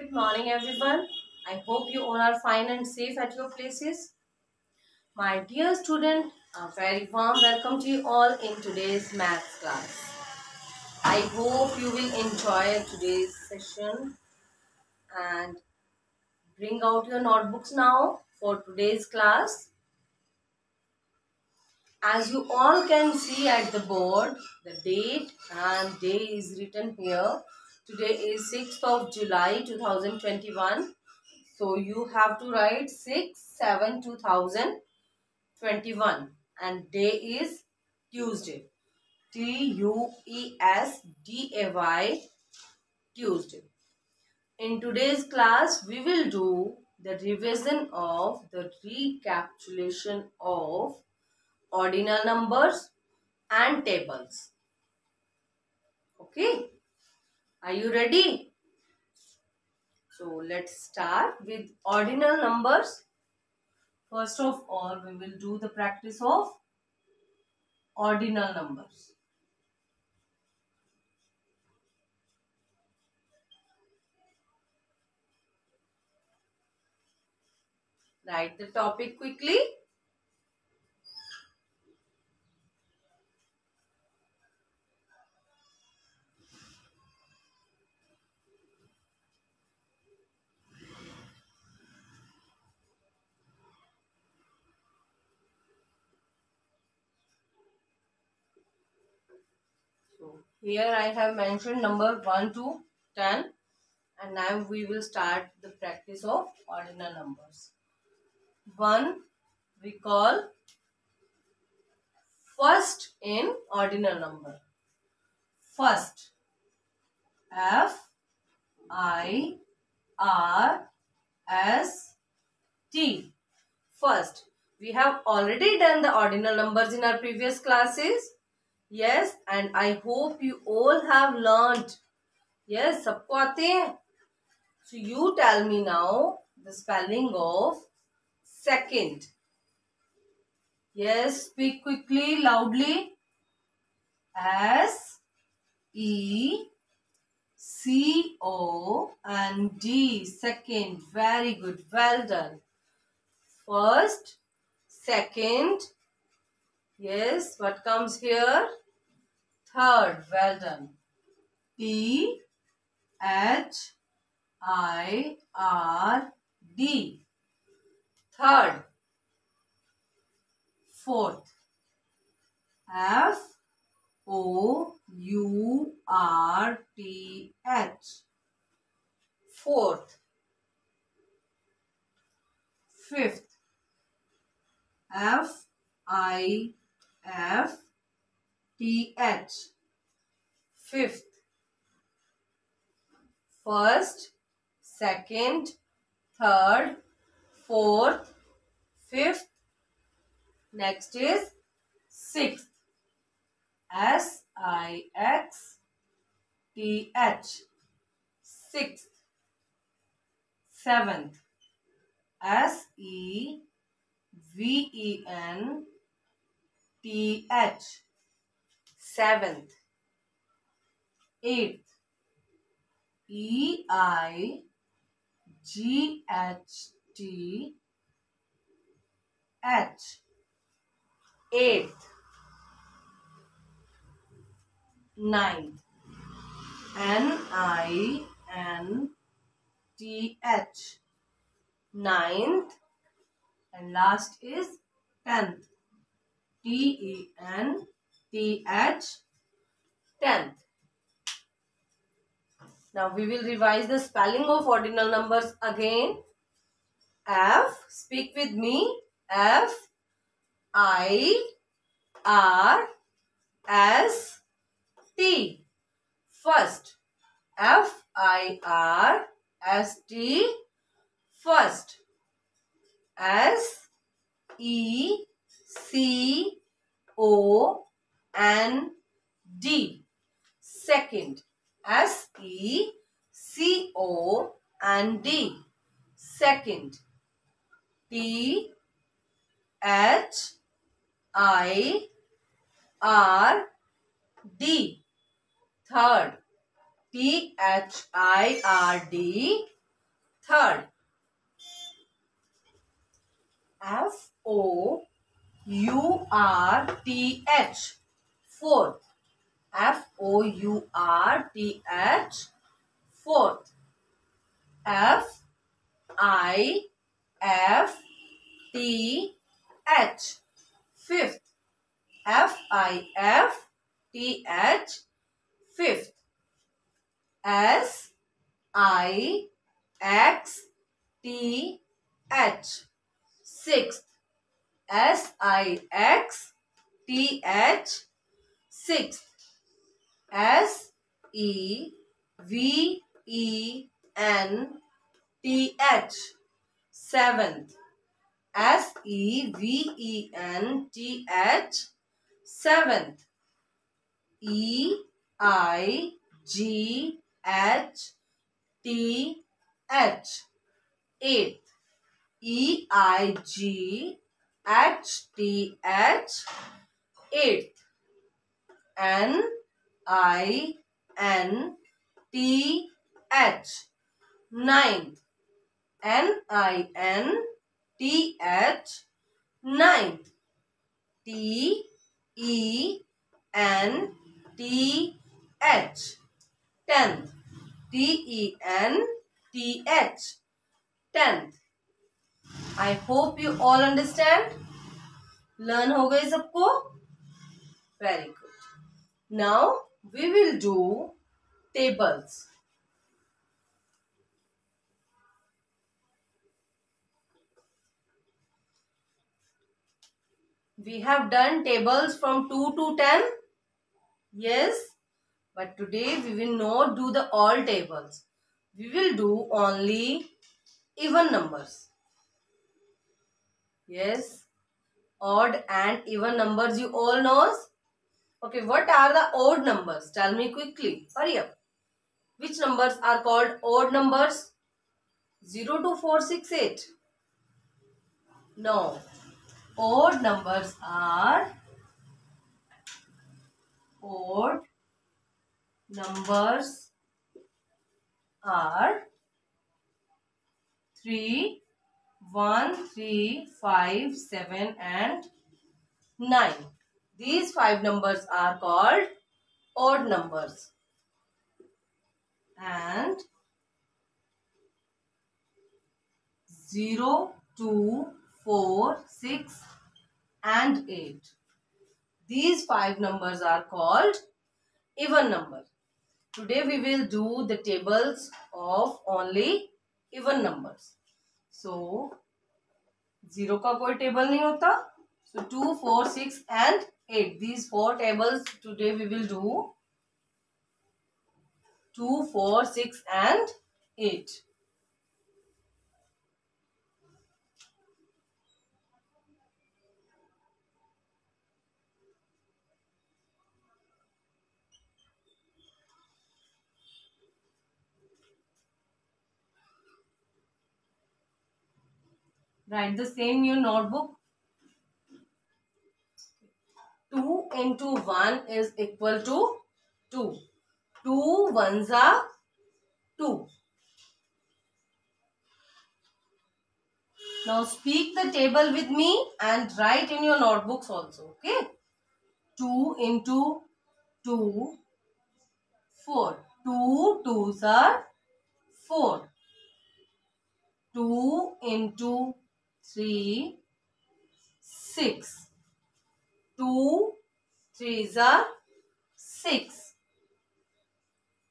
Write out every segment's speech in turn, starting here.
Good morning, everyone. I hope you all are fine and safe at your places. My dear student, a very warm welcome to you all in today's maths class. I hope you will enjoy today's session and bring out your notebooks now for today's class. As you all can see at the board, the date and day is written here. Today is 6th of July 2021. So you have to write 6/7/2021 and day is Tuesday. Tuesday. Tuesday. In today's class, we will do the revision of the recapitulation of ordinal numbers and tables. Okay. Are you ready? So let's start with ordinal numbers. First of all, we will do the practice of ordinal numbers. Write the topic quickly. So here I have mentioned number 1 to 10 and now we will start the practice of ordinal numbers. 1 we call first in ordinal number. First. F-I-R-S-T. First. We have already done the ordinal numbers in our previous classes. Yes, and I hope you all have learnt. Yes, सबको आते हैं. So you tell me now the spelling of second. Yes, speak quickly, loudly. S-E-C-O-N-D. Second. Very good. Well done. First, second. Yes, what comes here? Third. Well done. T-H-I-R-D. Third. Fourth. F-O-U-R-T-H. Fourth. Fifth. F-I-F-T-H. Fifth. First, second, third, fourth, fifth. Next is sixth. S-I-X-T-H. Sixth. Seventh. S-E-V-E-N-T-H. Seventh. Eighth. E-I-G-H-T-H. Eighth. Ninth. N-I-N-T-H. Ninth. And last is 10th. T-E-N-T-H. 10th. Now we will revise the spelling of ordinal numbers again. F, speak with me. F, I, R, S, T. First. F, I, R, S, T. First. S, E, C, O, N, D. Second. S-E-C-O-N-D. Second. T-H-I-R-D. Third. T-H-I-R-D. Third. Fourth. Fourth. Fourth. Fifth. Fifth. Fifth. Fifth. Sixth. Sixth. Sixth. Seventh. Seventh. Seventh. Eighth. Eighth. Eighth. Ninth. Ninth. Ninth. Tenth. Tenth. Tenth. I hope you all understand. Learn हो गए सबको? Very good. Now we will do tables. We have done tables from 2 to 10. Yes. But today we will not do the all tables. We will do only even numbers. Yes. Odd and even numbers you all know. Okay, what are the odd numbers? Tell me quickly. Hurry up. Which numbers are called odd numbers? 0 to 468. No. Odd numbers are 3, 1, 3, 5, 7 and 9. These 5 numbers are called odd numbers. And 0, 2, 4, 6 and 8. These 5 numbers are called even number. Today we will do the tables of only even numbers. So 0 का कोई table नहीं होता. So 2, 4, 6 and 8. These 4 tables today we will do. 2, 4, 6 and 8. Write the same in your notebook. 2 into 1 is equal to 2. 2 ones are 2. Now speak the table with me and write in your notebooks also. Okay. 2 into 2, 4. 2 twos are 4. 2 into 3, 6. 2 threes are 6.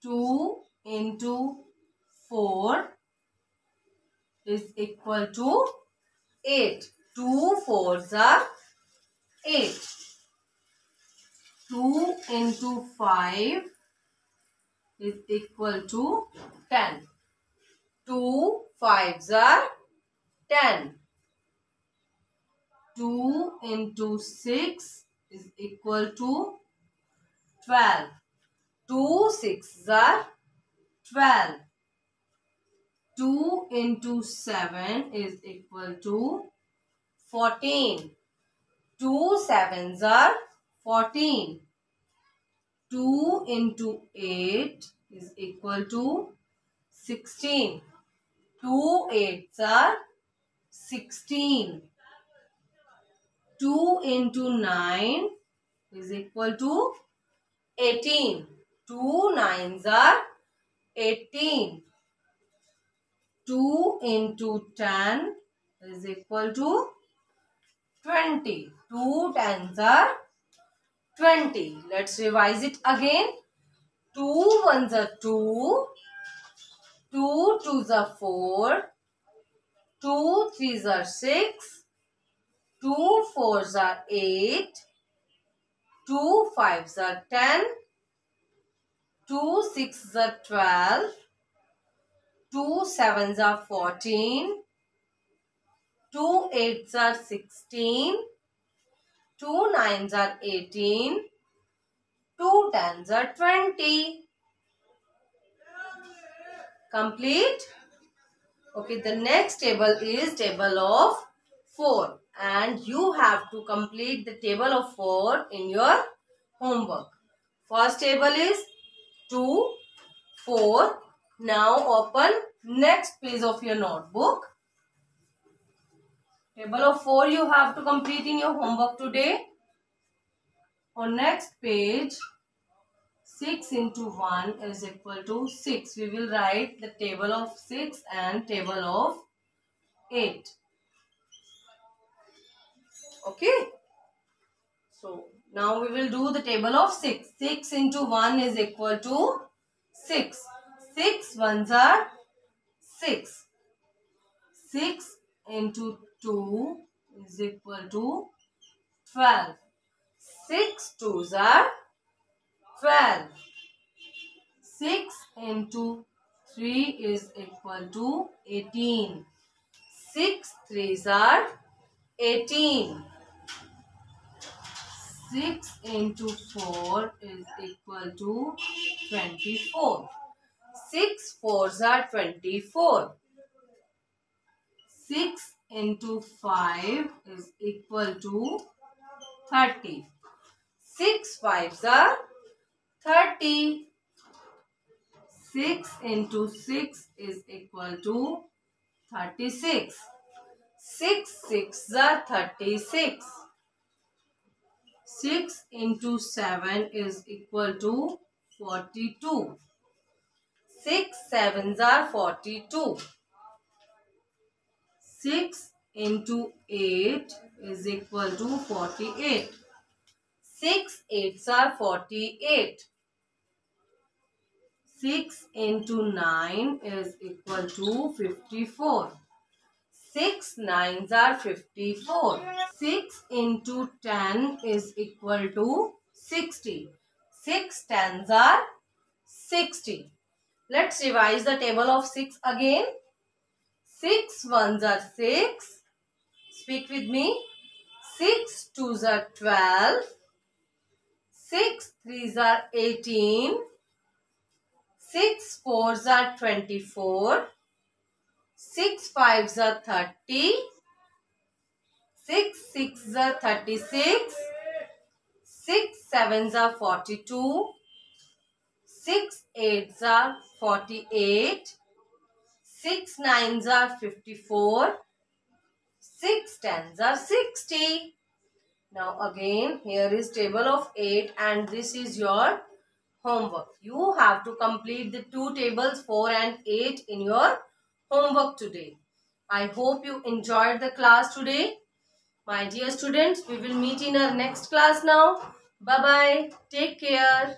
2 into 4 is equal to 8. 2 fours are 8. 2 into 5 is equal to 10. 2 fives are 10. 2 into 6 is equal to 12. 2 sixes are 12. 2 into 7 is equal to 14. 2 sevens are 14. 2 into 8 is equal to 16. 2 8s are 16. 2 into 9 is equal to 18. 2 9s are 18. 2 into 10 is equal to 20. 2 10s are 20. Let's revise it again. 2 1s are 2. 2 2s are 4. 2 3s are 6. 2 4s are 8. 2 5s are 10. 2 6s are 12. 2 7s are 14. 2 8s are 16. 2 9s are 18. 2 10s are 20. Complete? Okay, the next table is table of 4. And you have to complete the table of 4 in your homework. First table is 2, 4. Now open next page of your notebook. Table of 4 you have to complete in your homework today. On next page, 6 into 1 is equal to 6. We will write the table of 6 and table of 8. Okay. So, now we will do the table of 6. 6 into 1 is equal to 6. 6 ones are 6. 6 into 2 is equal to 12. 6 twos are 12. 6 into 3 is equal to 18. 6 threes are 18. 6 into 4 is equal to 24. 6 fours are 24. 6 into 5 is equal to 30. 6 fives are 30. 6 into 6 is equal to 36. 6 sixes are 36. 6 into 7 is equal to 42. 6 sevens are 42. 6 into 8 is equal to 48. 6 eights are 48. 6 into 9 is equal to 54. 6 nines are 54. 6 into 10 is equal to 60. 6 tens are 60. Let's revise the table of 6 again. 6 ones are 6. Speak with me. 6 twos are 12. 6 threes are 18. 6 fours are 24. 6 fives are 30. 6 sixes are 36. 6 sevens are 42. 6 eights are 48. 6 nines are 54. 6 tens are 60. Now again, here is table of 8 and this is your homework. You have to complete the two tables 4 and 8 in your homework today. I hope you enjoyed the class today. My dear students, we will meet in our next class now. Bye-bye. Take care.